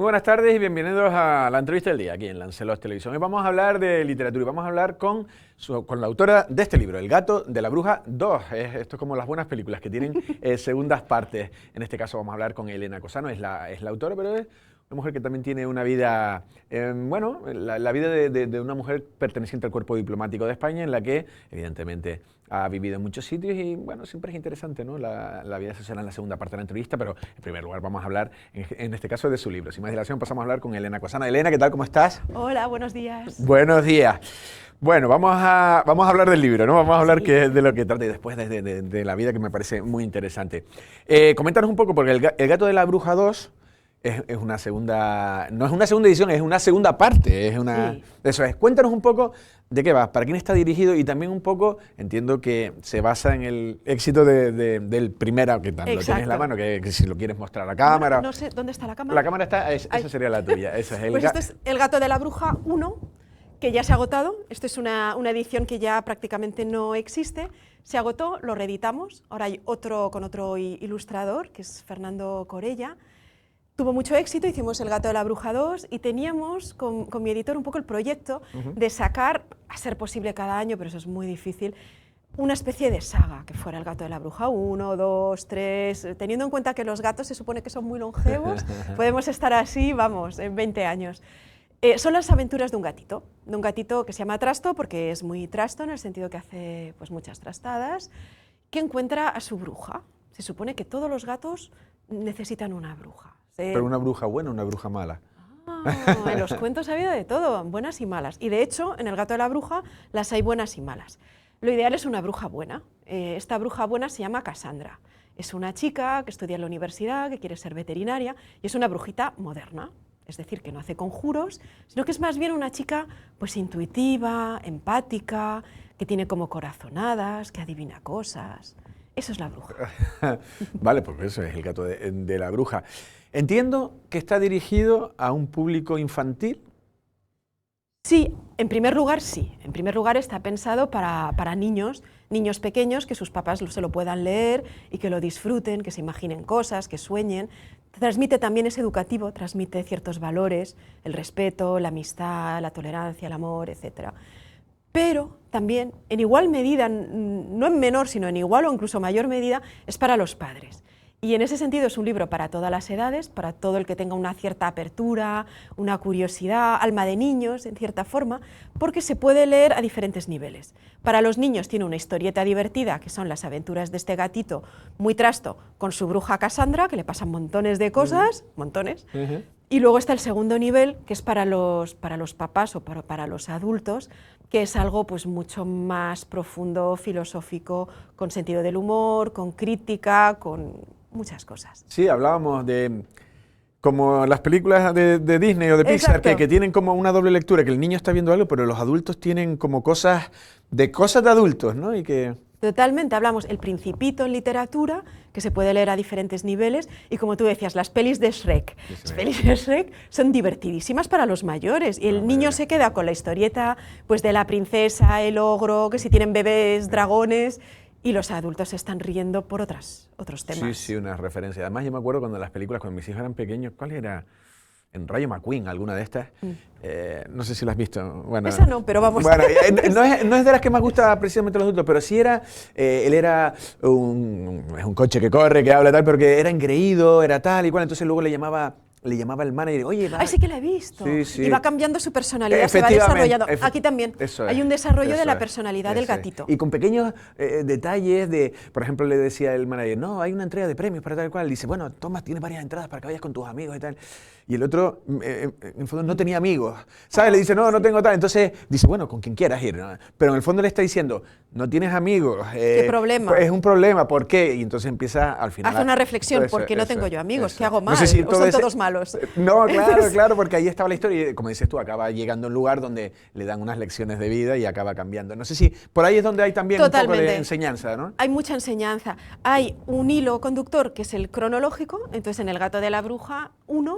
Muy buenas tardes y bienvenidos a la entrevista del día aquí en Lancelot Televisión. Hoy vamos a hablar de literatura y vamos a hablar con la autora de este libro, El gato de la bruja 2. Esto es como las buenas películas que tienen segundas partes. En este caso vamos a hablar con Elena Cosano, es la autora, pero es una mujer que también tiene una vida, la vida de una mujer perteneciente al cuerpo diplomático de España, en la que evidentemente ha vivido en muchos sitios y bueno, siempre es interesante, ¿no? La vida se será en la segunda parte de la entrevista, pero en primer lugar vamos a hablar, en este caso, de su libro. Sin más dilación pasamos a hablar con Elena Cosano. Elena, ¿qué tal? ¿Cómo estás? Hola, buenos días. Buenos días. Bueno, vamos a hablar del libro, ¿no? Vamos a hablar de lo que trata y después de la vida, que me parece muy interesante. Coméntanos un poco, porque El gato de la bruja 2 es una segunda, no es una segunda edición, es una segunda parte. Sí. Eso es. Cuéntanos un poco de qué va, para quién está dirigido y también un poco, entiendo que se basa en el éxito del primero, que lo tienes en la mano, que si lo quieres mostrar a la cámara. No sé, ¿dónde está la cámara? La cámara está, esa sería la tuya. Esa es pues este es El gato de la bruja 1, que ya se ha agotado. Esto es una edición que ya prácticamente no existe. Se agotó, lo reeditamos. Ahora hay otro con otro ilustrador, que es Fernando Corella. Tuvo mucho éxito, hicimos El gato de la bruja 2 y teníamos con mi editor un poco el proyecto de sacar, a ser posible cada año, pero eso es muy difícil, una especie de saga, que fuera El gato de la bruja 1, 2, 3, teniendo en cuenta que los gatos se supone que son muy longevos, podemos estar así, vamos, en 20 años. Son las aventuras de un gatito que se llama Trasto, porque es muy trasto en el sentido que hace pues, muchas trastadas, que encuentra a su bruja. Se supone que todos los gatos necesitan una bruja. ¿Pero una bruja buena o una bruja mala? En los cuentos ha habido de todo, buenas y malas. Y de hecho, en El gato de la bruja las hay buenas y malas. Lo ideal es una bruja buena. Esta bruja buena se llama Cassandra. Es una chica que estudia en la universidad, que quiere ser veterinaria, y es una brujita moderna. Es decir, que no hace conjuros, sino que es más bien una chica pues, intuitiva, empática, que tiene como corazonadas, que adivina cosas. Eso es la bruja. Vale, pues eso es El gato de la bruja. Entiendo que está dirigido a un público infantil. Sí, en primer lugar sí. En primer lugar está pensado para niños pequeños, que sus papás se lo puedan leer y que lo disfruten, que se imaginen cosas, que sueñen. Transmite también, es educativo, transmite ciertos valores, el respeto, la amistad, la tolerancia, el amor, etc. Pero también, en igual medida, no en menor, sino en igual o incluso mayor medida, es para los padres. Y en ese sentido es un libro para todas las edades, para todo el que tenga una cierta apertura, una curiosidad, alma de niños, en cierta forma, porque se puede leer a diferentes niveles. Para los niños tiene una historieta divertida, que son las aventuras de este gatito muy trasto, con su bruja Cassandra, que le pasan montones de cosas, montones. Y luego está el segundo nivel, que es para los papás o para los adultos, que es algo pues, mucho más profundo, filosófico, con sentido del humor, con crítica, con muchas cosas. Sí, hablábamos de como las películas de Disney o de Pixar, que tienen como una doble lectura, que el niño está viendo algo, pero los adultos tienen como cosas de adultos, ¿no? Y que... Totalmente, hablamos El Principito en literatura, que se puede leer a diferentes niveles, y como tú decías, las pelis de Shrek. Las pelis de Shrek son divertidísimas para los mayores, y el niño se queda con la historieta pues, de la princesa, el ogro, que si tienen bebés, dragones, y los adultos se están riendo por otros temas. Sí, unas referencias. Además, yo me acuerdo cuando las películas, cuando mis hijos eran pequeños, ¿cuál era? En Rayo McQueen, alguna de estas. No sé si la has visto. Bueno, esa no, pero vamos. Bueno, no es de las que más gusta precisamente a los adultos, pero sí era, él era un coche que corre, que habla tal, pero que era engreído, era tal y cual, entonces luego le llamaba el manager, oye, va. Ay, sí que la he visto. Sí. Y va cambiando su personalidad, se va desarrollando. Aquí también hay un desarrollo de la personalidad del gatito. Y con pequeños detalles de, por ejemplo, le decía el manager, no, hay una entrega de premios para tal y cual. Dice, bueno, Tomás, tienes varias entradas para que vayas con tus amigos y tal. Y el otro, en el fondo, no tenía amigos, ¿sabes? Le dice, no tengo tal. Entonces dice, bueno, con quien quieras ir, ¿no? Pero en el fondo le está diciendo, no tienes amigos. ¿Qué problema? Es un problema, ¿por qué? Y entonces empieza al final... Hace una reflexión, ¿por qué no tengo yo amigos? ¿Qué hago mal? No sé si ¿O son todos malos? No, claro, porque ahí estaba la historia y como dices tú, acaba llegando a un lugar donde le dan unas lecciones de vida y acaba cambiando. No sé si por ahí es donde hay también un poco de enseñanza, ¿no? Hay mucha enseñanza. Hay un hilo conductor que es el cronológico, entonces en El gato de la bruja 1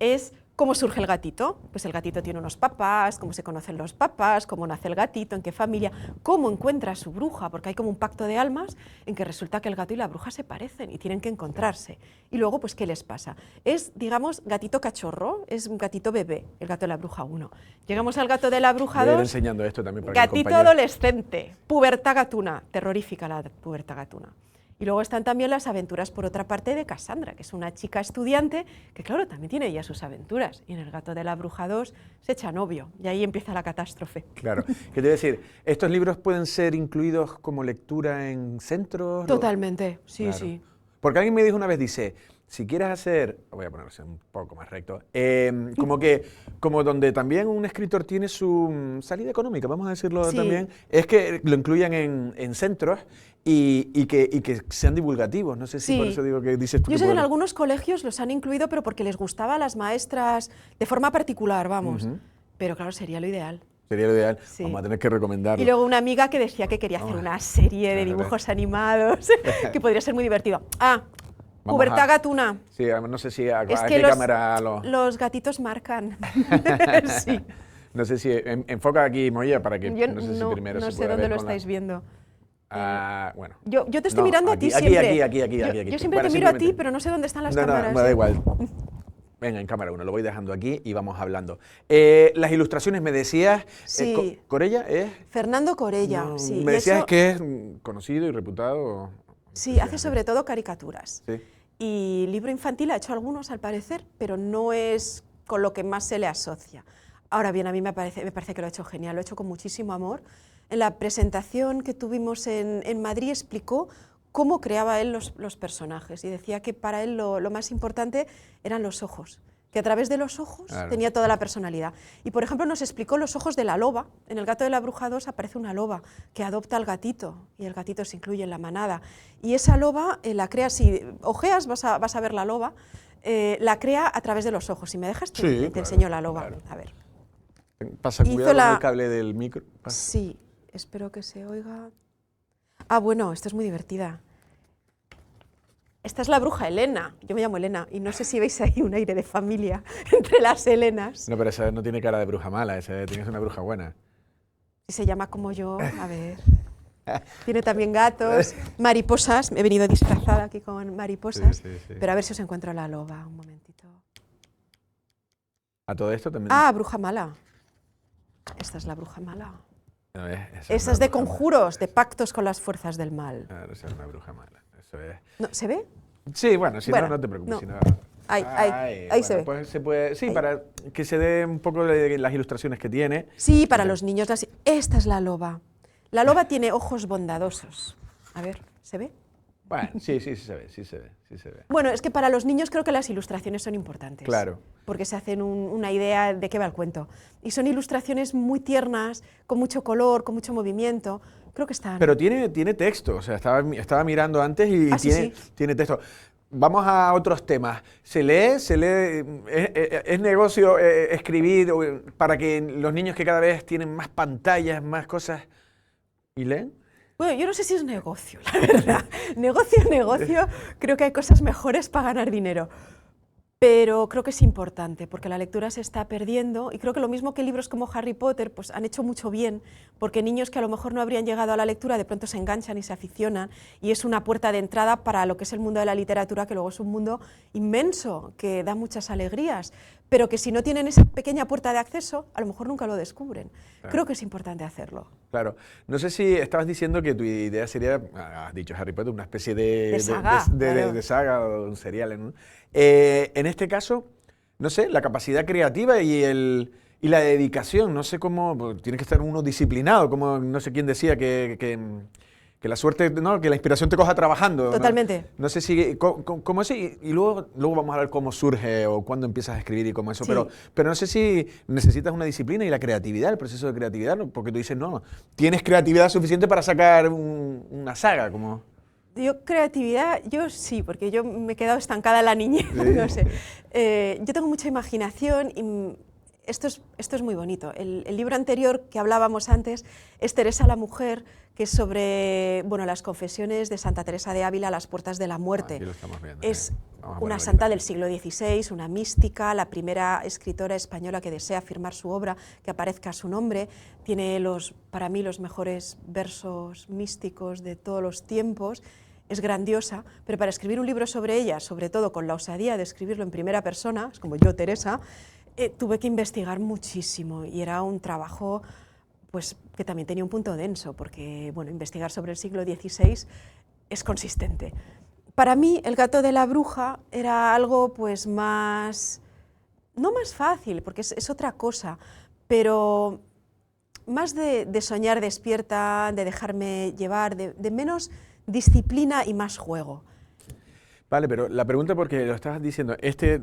es ¿Cómo surge el gatito? Pues el gatito tiene unos papás, cómo se conocen los papás, cómo nace el gatito, en qué familia, cómo encuentra a su bruja, porque hay como un pacto de almas en que resulta que el gato y la bruja se parecen y tienen que encontrarse. Y luego, pues, ¿qué les pasa? Es, digamos, gatito cachorro, es un gatito bebé, el gato de la bruja 1. Llegamos al gato de la bruja Voy a ir 2, enseñando esto también para que gatito los compañeros... adolescente, pubertad gatuna, terrorífica la pubertad gatuna. Y luego están también las aventuras, por otra parte, de Cassandra, que es una chica estudiante que, claro, también tiene ya sus aventuras. Y en el gato de la bruja 2 se echa novio, y ahí empieza la catástrofe. Claro. ¿Qué te iba a decir? ¿Estos libros pueden ser incluidos como lectura en centros? Totalmente, sí, Claro. sí. Porque alguien me dijo una vez, dice, si quieres hacer, voy a ponerse un poco más recto, como donde también un escritor tiene su salida económica, vamos a decirlo Sí. también, es que lo incluyan en centros y que sean divulgativos. No sé si Sí. por eso digo que dices tú Yo que sé que en puede- algunos colegios los han incluido, pero porque les gustaba a las maestras de forma particular, vamos. Ujú. Pero claro, sería lo ideal. Sería lo ideal. Sí. Vamos a tener que recomendarlo. Y luego una amiga que decía que quería hacer una serie de Claro. dibujos animados, que podría ser muy divertido. Vamos Pubertad a- gatuna. Sí, no sé si a Es qué que cámara lo... los gatitos marcan. Sí. No sé si enfoca aquí, Moya, para que Yo no sé si no, primero no se sé puede dónde ver lo con la- estáis viendo. Ah, bueno. Yo te estoy No, mirando a aquí, ti aquí, siempre. aquí. Yo siempre Bueno, te miro a ti, simplemente- pero no sé dónde están las No, cámaras. me da ¿eh? igual. Venga, en cámara 1, lo voy dejando aquí y vamos hablando. Las ilustraciones, me decías, Sí. Corella es... Fernando Corella, No, sí. me y decías eso- que es conocido y reputado. Sí, hace sobre todo caricaturas. Sí. Y libro infantil ha hecho algunos, al parecer, pero no es con lo que más se le asocia. Ahora bien, a mí me parece que lo ha hecho genial, lo ha hecho con muchísimo amor. En la presentación que tuvimos en Madrid explicó cómo creaba él los personajes y decía que para él lo más importante eran los ojos, que a través de los ojos Claro. tenía toda la personalidad. Y por ejemplo nos explicó los ojos de la loba. En el gato de la bruja 2 aparece una loba que adopta al gatito y el gatito se incluye en la manada. Y esa loba la crea, si ojeas vas a ver la loba, la crea a través de los ojos. Si me dejas te, Sí, te claro, enseño la loba. claro. A ver. Pasa Hizo cuidado con la- el cable del micro. Pasa. Sí, espero que se oiga. Ah, bueno, esto es muy divertida. Esta es la bruja Elena. Yo me llamo Elena y no sé si veis ahí un aire de familia entre las Helenas. No, pero esa no tiene cara de bruja mala, esa tiene que ser una bruja buena. Si se llama como yo, a ver. Tiene también gatos, mariposas. He venido disfrazada aquí con mariposas. Sí, sí, sí. Pero a ver si os encuentro la loba. Un momentito. A todo esto también. Ah, bruja mala. Esta es la bruja mala. No, Esa una es de bruja conjuros, de pactos con las fuerzas del mal. mala. Claro, esa es una bruja mala. Eso es. ¿No? ¿Se ve? Sí, bueno, si Bueno, no, no te preocupes. no. Si no... Ahí se ve. Pues se puede, sí, Ahí. para que se dé un poco de las ilustraciones que tiene. Sí, para los niños. Esta es la loba. La loba tiene ojos bondadosos. A ver, ¿se ve? Bueno, sí se ve, sí se ve. Bueno, es que para los niños creo que las ilustraciones son importantes. Claro. Porque se hacen una idea de qué va el cuento. Y son ilustraciones muy tiernas, con mucho color, con mucho movimiento. Creo que están... Pero tiene texto, o sea, estaba mirando antes y Ah, sí, tiene texto. Vamos a otros temas. ¿Se lee? ¿Es negocio escribir para que los niños que cada vez tienen más pantallas, más cosas, y leen? Bueno, yo no sé si es negocio, la verdad. negocio, creo que hay cosas mejores para ganar dinero. Pero creo que es importante, porque la lectura se está perdiendo y creo que lo mismo que libros como Harry Potter pues, han hecho mucho bien, porque niños que a lo mejor no habrían llegado a la lectura de pronto se enganchan y se aficionan y es una puerta de entrada para lo que es el mundo de la literatura, que luego es un mundo inmenso, que da muchas alegrías, pero que si no tienen esa pequeña puerta de acceso, a lo mejor nunca lo descubren. Claro. Creo que es importante hacerlo. Claro. No sé si estabas diciendo que tu idea sería, has dicho Harry Potter, una especie De saga, claro. de saga o un serial, ¿no? En este caso, no sé, la capacidad creativa y la dedicación, no sé cómo, pues, tiene que estar uno disciplinado, como no sé quién decía que la suerte, no, que la inspiración te coja trabajando. Totalmente. No sé si, cómo es, y luego vamos a ver cómo surge o cuándo empiezas a escribir y cómo eso, Sí. pero no sé si necesitas una disciplina y la creatividad, el proceso de creatividad, ¿no? Porque tú dices, no, tienes creatividad suficiente para sacar una saga, como... Yo creatividad, yo sí, porque yo me he quedado estancada en la niñez, Sí. no sé. Yo tengo mucha imaginación esto es muy bonito. El libro anterior que hablábamos antes es Teresa la mujer, que es sobre las confesiones de Santa Teresa de Ávila a las puertas de la muerte. Aquí lo estamos viendo, es Vamos a una ponerlo santa aquí. del siglo XVI, una mística, la primera escritora española que desea firmar su obra, que aparezca su nombre. Tiene para mí los mejores versos místicos de todos los tiempos. Es grandiosa, pero para escribir un libro sobre ella, sobre todo con la osadía de escribirlo en primera persona, es como yo, Teresa, tuve que investigar muchísimo y era un trabajo pues, que también tenía un punto denso, porque investigar sobre el siglo XVI es consistente. Para mí, El gato de la bruja era algo pues más, no más fácil, porque es otra cosa, pero más de soñar despierta, de dejarme llevar, de menos disciplina y más juego. Vale, pero la pregunta, porque lo estabas diciendo,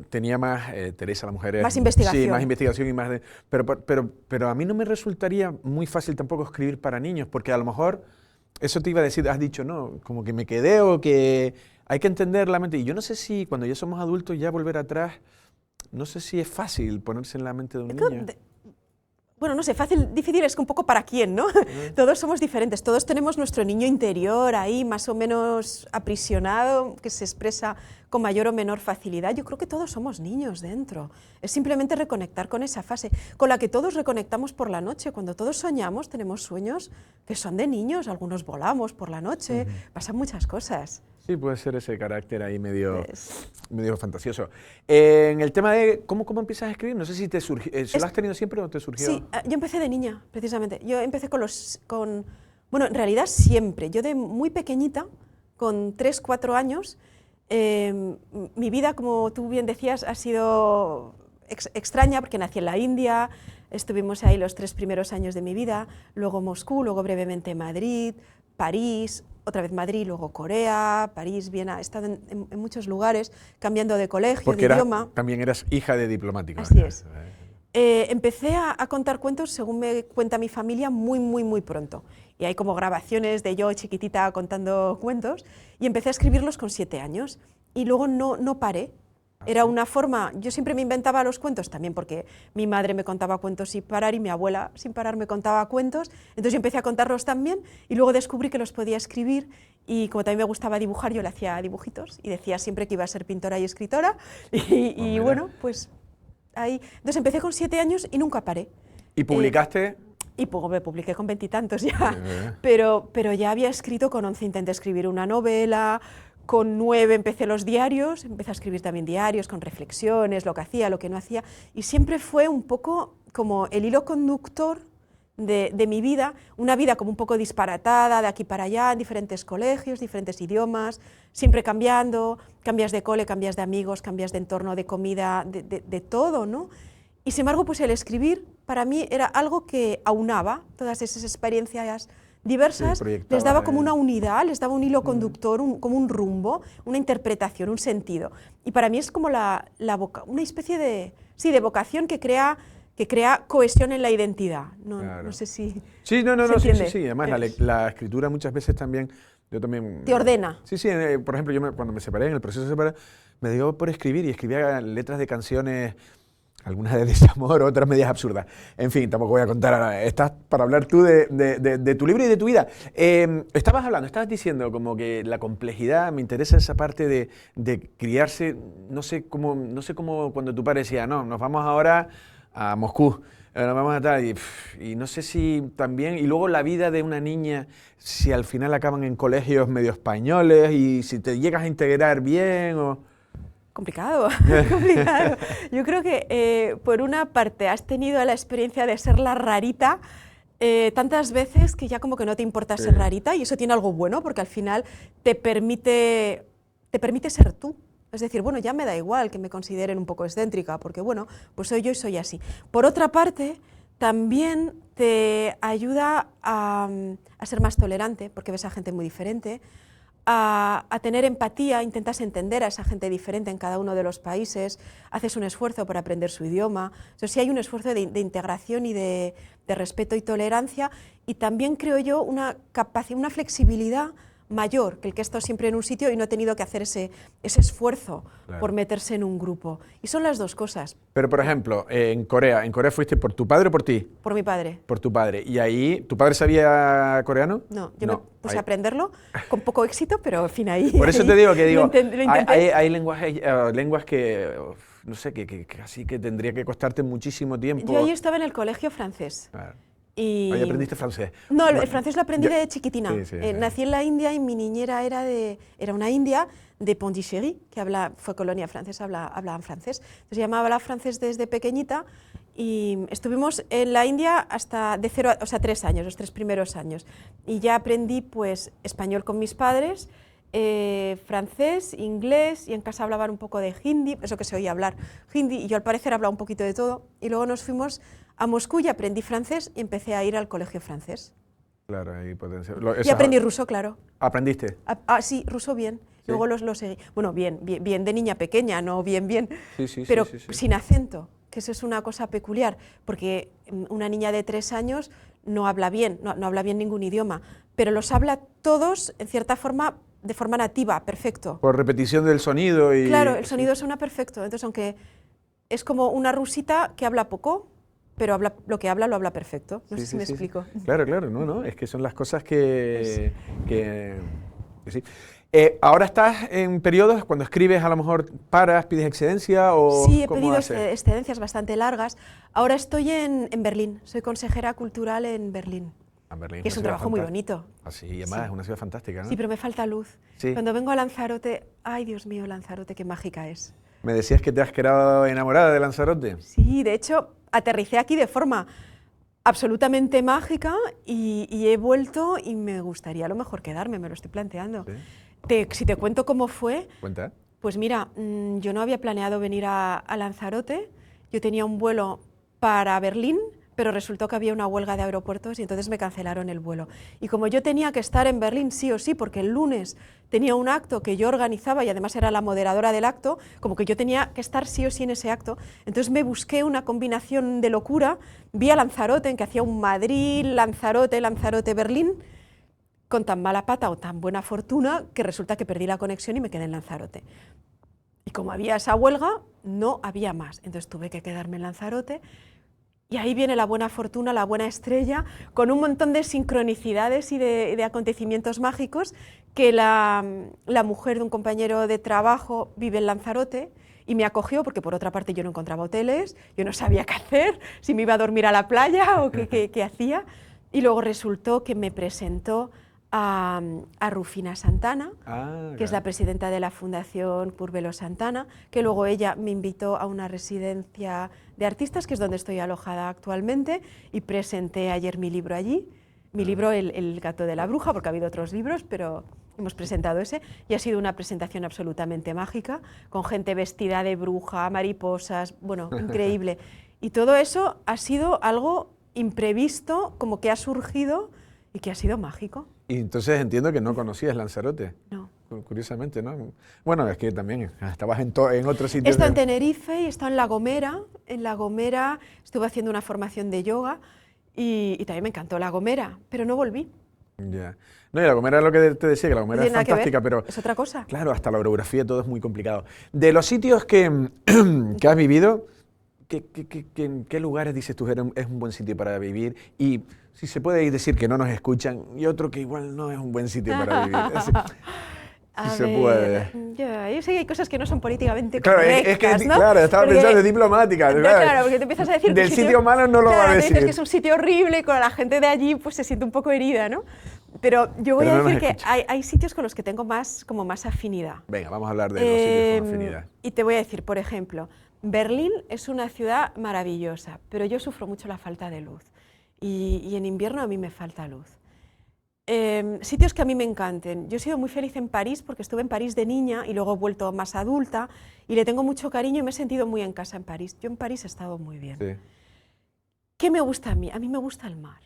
tenía más, Teresa la mujer... Más investigación. Sí, más investigación y más... Pero a mí no me resultaría muy fácil tampoco escribir para niños, porque a lo mejor, eso te iba a decir, has dicho, no, como que me quedé o que hay que entender la mente. Y yo no sé si cuando ya somos adultos ya volver atrás, no sé si es fácil ponerse en la mente de un niño. Bueno, no sé, fácil, difícil es que un poco para quién, ¿no? Todos somos diferentes, todos tenemos nuestro niño interior ahí más o menos aprisionado, que se expresa con mayor o menor facilidad. Yo creo que todos somos niños dentro. Es simplemente reconectar con esa fase, con la que todos reconectamos por la noche. Cuando todos soñamos, tenemos sueños que son de niños, algunos volamos por la noche, pasan muchas cosas. Sí, puede ser ese carácter ahí medio fantasioso. En el tema de cómo empiezas a escribir, no sé si te surgió, ¿lo has tenido siempre o te surgió? Sí, yo empecé de niña, precisamente. Yo empecé bueno, en realidad siempre. Yo de muy pequeñita, con 3, 4 años, mi vida, como tú bien decías, ha sido extraña, porque nací en la India, estuvimos ahí los 3 primeros años de mi vida, luego Moscú, luego brevemente Madrid, París, otra vez Madrid, luego Corea, París, Viena. He estado en muchos lugares, cambiando de colegio, porque de idioma. También eras hija de diplomático. Así es. Empecé a contar cuentos, según me cuenta mi familia, muy pronto. Y hay como grabaciones de yo chiquitita contando cuentos, y empecé a escribirlos con 7 años. Y luego no paré. Era una forma, yo siempre me inventaba los cuentos, también porque mi madre me contaba cuentos sin parar y mi abuela sin parar me contaba cuentos, entonces yo empecé a contarlos también y luego descubrí que los podía escribir, y como también me gustaba dibujar, yo le hacía dibujitos y decía siempre que iba a ser pintora y escritora, y bueno, pues ahí. Entonces empecé con 7 años y nunca paré. ¿Y publicaste? Y me publiqué con 20 y tantos ya, pero ya había escrito con 11, intenté escribir una novela. Con 9 empecé los diarios, empecé a escribir también diarios con reflexiones, lo que hacía, lo que no hacía, y siempre fue un poco como el hilo conductor de mi vida, una vida como un poco disparatada, de aquí para allá, en diferentes colegios, diferentes idiomas, siempre cambiando, cambias de cole, cambias de amigos, cambias de entorno, de comida, de todo, ¿no? Y sin embargo, pues el escribir para mí era algo que aunaba todas esas experiencias diversas, les daba como una unidad, les daba un hilo conductor, como un rumbo, una interpretación, un sentido. Y para mí es como una especie de vocación que crea cohesión en la identidad. No sé si sí, no, se entiende. Sí. Además, la escritura muchas veces también, yo también... Te ordena. Sí, por ejemplo, yo cuando me separé, en el proceso de separar, me dio por escribir y escribía letras de canciones, algunas de desamor, otras medias absurdas. En fin, tampoco voy a contar ahora. Estás para hablar tú de tu libro y de tu vida. Estabas diciendo como que la complejidad, me interesa esa parte de criarse, no sé cómo cuando tu padre decía, no, nos vamos ahora a Moscú, nos vamos a tal, y no sé si también, y luego la vida de una niña, si al final acaban en colegios medio españoles, y si te llegas a integrar bien o... Complicado, complicado. Yo creo que por una parte has tenido la experiencia de ser la rarita tantas veces que ya como que no te importa ser rarita, y eso tiene algo bueno porque al final te permite ser tú. Es decir, bueno, ya me da igual que me consideren un poco excéntrica porque bueno, pues soy yo y soy así. Por otra parte, también te ayuda a ser más tolerante porque ves a gente muy diferente, a tener empatía, intentas entender a esa gente diferente en cada uno de los países, haces un esfuerzo por aprender su idioma. Entonces, sí hay un esfuerzo de integración y de respeto y tolerancia, y también creo yo una capacidad, una flexibilidad mayor que el que ha estado siempre en un sitio y no ha tenido que hacer ese esfuerzo por meterse en un grupo. Y son las dos cosas. Pero, por ejemplo, ¿en Corea fuiste por tu padre o por ti? Por mi padre. Por tu padre. ¿Y ahí, tu padre sabía coreano? No, yo me puse a aprenderlo con poco éxito, pero en fin, ahí... Por eso te digo que lo intenté. hay lenguas que, no sé, que así que tendría que costarte muchísimo tiempo. Yo ahí estaba en el colegio francés. Claro. Y... Ahí aprendiste francés. No, el francés lo aprendí de chiquitina. Sí. Nací en la India y mi niñera era una india de Pondichéry, que fue colonia francesa, hablaban francés. Entonces yo hablaba francés desde pequeñita y estuvimos en la India hasta de 3 años, los 3 primeros años. Y ya aprendí pues español con mis padres, francés, inglés, y en casa hablaban un poco de hindi, eso que se oía hablar, hindi, y yo al parecer hablaba un poquito de todo. Y luego nos fuimos a Moscú y aprendí francés y empecé a ir al colegio francés. Claro, ahí potencia. Y aprendí ruso, claro. ¿Aprendiste? Sí, ruso bien. ¿Sí? Luego lo seguí. Bueno, bien de niña pequeña, no bien. Sí, pero sin acento, que eso es una cosa peculiar, porque una niña de 3 años no habla bien, no habla bien ningún idioma, pero los habla todos, en cierta forma, de forma nativa, perfecto. Por repetición del sonido y... Claro, el sonido suena perfecto. Entonces, aunque es como una rusita que habla poco, pero lo que habla lo habla perfecto. No sé si me explico. Claro, no, es que son las cosas que sí. ¿Ahora estás en periodos cuando escribes, a lo mejor paras, pides excedencia o sí, he cómo pedido haces? excedencias bastante largas. Ahora estoy en Berlín, soy consejera cultural en Berlín. Berlín, que es un trabajo muy bonito. Así, y además es una ciudad fantástica, ¿no? Sí, pero me falta luz. Sí. Cuando vengo a Lanzarote, ay Dios mío, Lanzarote, qué mágica es. Me decías que te has quedado enamorada de Lanzarote. Sí, de hecho, aterricé aquí de forma absolutamente mágica y he vuelto y me gustaría a lo mejor quedarme, me lo estoy planteando. ¿Sí? Si te cuento cómo fue, Cuenta. pues mira, yo no había planeado venir a Lanzarote, yo tenía un vuelo para Berlín, pero resultó que había una huelga de aeropuertos y entonces me cancelaron el vuelo. Y como yo tenía que estar en Berlín sí o sí, porque el lunes tenía un acto que yo organizaba y además era la moderadora del acto, como que yo tenía que estar sí o sí en ese acto, entonces me busqué una combinación de locura, vi a Lanzarote, en que hacía un Madrid, Lanzarote, Berlín, con tan mala pata o tan buena fortuna que resulta que perdí la conexión y me quedé en Lanzarote. Y como había esa huelga, no había más, entonces tuve que quedarme en Lanzarote. Y ahí viene la buena fortuna, la buena estrella, con un montón de sincronicidades y de acontecimientos mágicos, que la mujer de un compañero de trabajo vive en Lanzarote y me acogió, porque por otra parte yo no encontraba hoteles, yo no sabía qué hacer, si me iba a dormir a la playa o qué hacía. Y luego resultó que me presentó a Rufina Santana, que es la presidenta de la Fundación Curvelo Santana, que luego ella me invitó a una residencia de artistas, que es donde estoy alojada actualmente, y presenté ayer mi libro allí, mi libro El gato de la bruja, porque ha habido otros libros, pero hemos presentado ese, y ha sido una presentación absolutamente mágica, con gente vestida de bruja, mariposas, bueno, increíble. Y todo eso ha sido algo imprevisto, como que ha surgido y que ha sido mágico. Y entonces entiendo que no conocías Lanzarote. No. Curiosamente, ¿no? Bueno, es que también estabas en otros sitios. He estado en Tenerife y he estado en La Gomera. En La Gomera estuve haciendo una formación de yoga y también me encantó La Gomera, pero no volví. Ya. No, y La Gomera es lo que te decía, que La Gomera es fantástica, pero... Es otra cosa. Claro, hasta la orografía todo es muy complicado. De los sitios que has vivido, ¿qué lugares dices tú es un buen sitio para vivir? Y si se puede decir que no nos escuchan, y otro que igual no es un buen sitio para vivir. Si se puede. Yo sé que hay cosas que no son políticamente claro, correctas, ¿no? Claro, estaba pensando de diplomática. Claro, porque te empiezas a decir... Del sitio malo no lo va a decir. Dices que es un sitio horrible y con la gente de allí pues se siente un poco herida, ¿no? Pero yo voy a decir que hay sitios con los que tengo más afinidad. Venga, vamos a hablar de los sitios con afinidad. Y te voy a decir, por ejemplo, Berlín es una ciudad maravillosa, pero yo sufro mucho la falta de luz. Y en invierno a mí me falta luz. Sitios que a mí me encanten. Yo he sido muy feliz en París porque estuve en París de niña y luego he vuelto más adulta y le tengo mucho cariño y me he sentido muy en casa en París. Yo en París he estado muy bien. Sí. ¿Qué me gusta a mí? A mí me gusta el mar.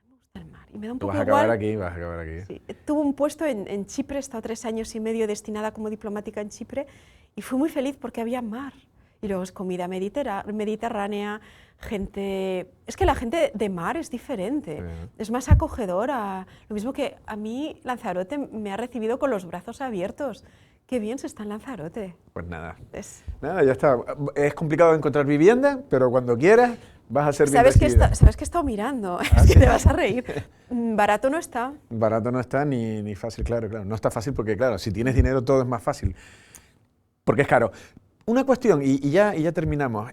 Me gusta el mar. Y me da un poco igual. Vas a acabar aquí. Sí. Tuve un puesto en Chipre, he estado 3 años y medio destinada como diplomática en Chipre y fui muy feliz porque había mar. y luego es comida mediterránea, gente... Es que la gente de mar es diferente, es más acogedora. Lo mismo que a mí Lanzarote me ha recibido con los brazos abiertos. Qué bien se está en Lanzarote. Pues nada, nada, ya está. Es complicado encontrar vivienda, pero cuando quieras vas a ser bien recibida. ¿Sabes que he estado mirando? Es que te vas a reír. Barato no está. Barato no está ni fácil, claro. No está fácil porque, claro, si tienes dinero todo es más fácil. Porque es caro. Una cuestión, y ya terminamos.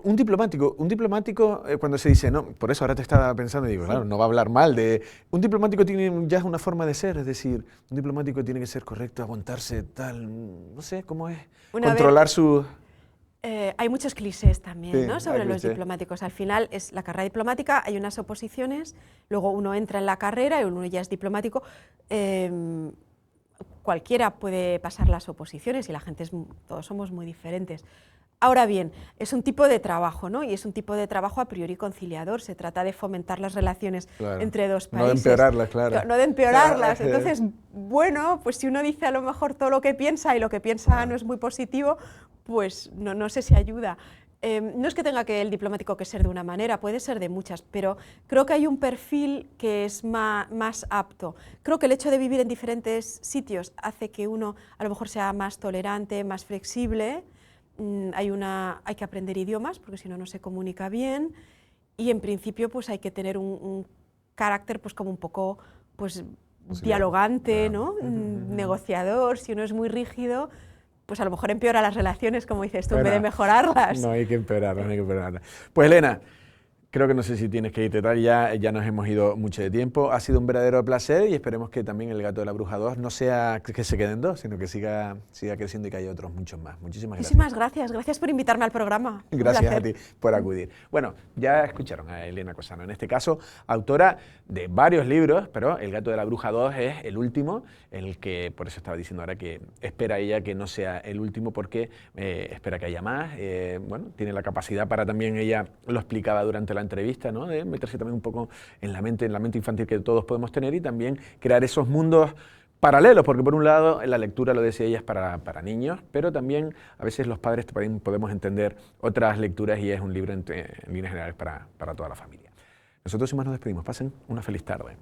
Un diplomático cuando se dice, no, por eso ahora te estaba pensando, digo, claro, no va a hablar mal de... Un diplomático tiene ya una forma de ser, es decir, un diplomático tiene que ser correcto, aguantarse tal, no sé, ¿cómo es? Controlar su... Hay muchos clichés también, Sí, ¿no?, sobre hay los clichés. diplomáticos. Al final es la carrera diplomática, hay unas oposiciones, luego uno entra en la carrera y uno ya es diplomático. Cualquiera puede pasar las oposiciones y la gente todos somos muy diferentes. Ahora bien, es un tipo de trabajo, ¿no? Y es un tipo de trabajo a priori conciliador. Se trata de fomentar las relaciones entre dos países. No de empeorarlas, claro. No de empeorarlas. Entonces, bueno, pues si uno dice a lo mejor todo lo que piensa y lo que piensa no es muy positivo, pues no sé si ayuda. No es que tenga el diplomático que ser de una manera, puede ser de muchas, pero creo que hay un perfil que es más apto. Creo que el hecho de vivir en diferentes sitios hace que uno a lo mejor sea más tolerante, más flexible. Hay que aprender idiomas porque si no, no se comunica bien, y en principio pues hay que tener un carácter pues como un poco pues dialogante, ¿no? Negociador. Si uno es muy rígido, pues a lo mejor empeora las relaciones, como dices tú, en vez de mejorarlas. No hay que empeorarlas, no hay que empeorarlas. Pues Elena, creo que no sé si tienes que irte tal, ya nos hemos ido mucho de tiempo. Ha sido un verdadero placer y esperemos que también El gato de la bruja 2 no sea que se queden dos, sino que siga creciendo y que haya otros muchos más. Muchísimas gracias. Muchísimas gracias. Gracias por invitarme al programa. Gracias a ti por acudir. Bueno, ya escucharon a Elena Cosano, en este caso autora de varios libros, pero El gato de la bruja 2 es el último, el que, por eso estaba diciendo ahora que espera ella que no sea el último porque espera que haya más. Bueno, tiene la capacidad para también, ella lo explicaba durante la entrevista, ¿no?, de meterse también un poco en la mente infantil que todos podemos tener y también crear esos mundos paralelos, porque por un lado la lectura, lo decía ella, es para niños, pero también a veces los padres también podemos entender otras lecturas y es un libro en líneas generales para toda la familia. Nosotros sin más nos despedimos. Pasen una feliz tarde.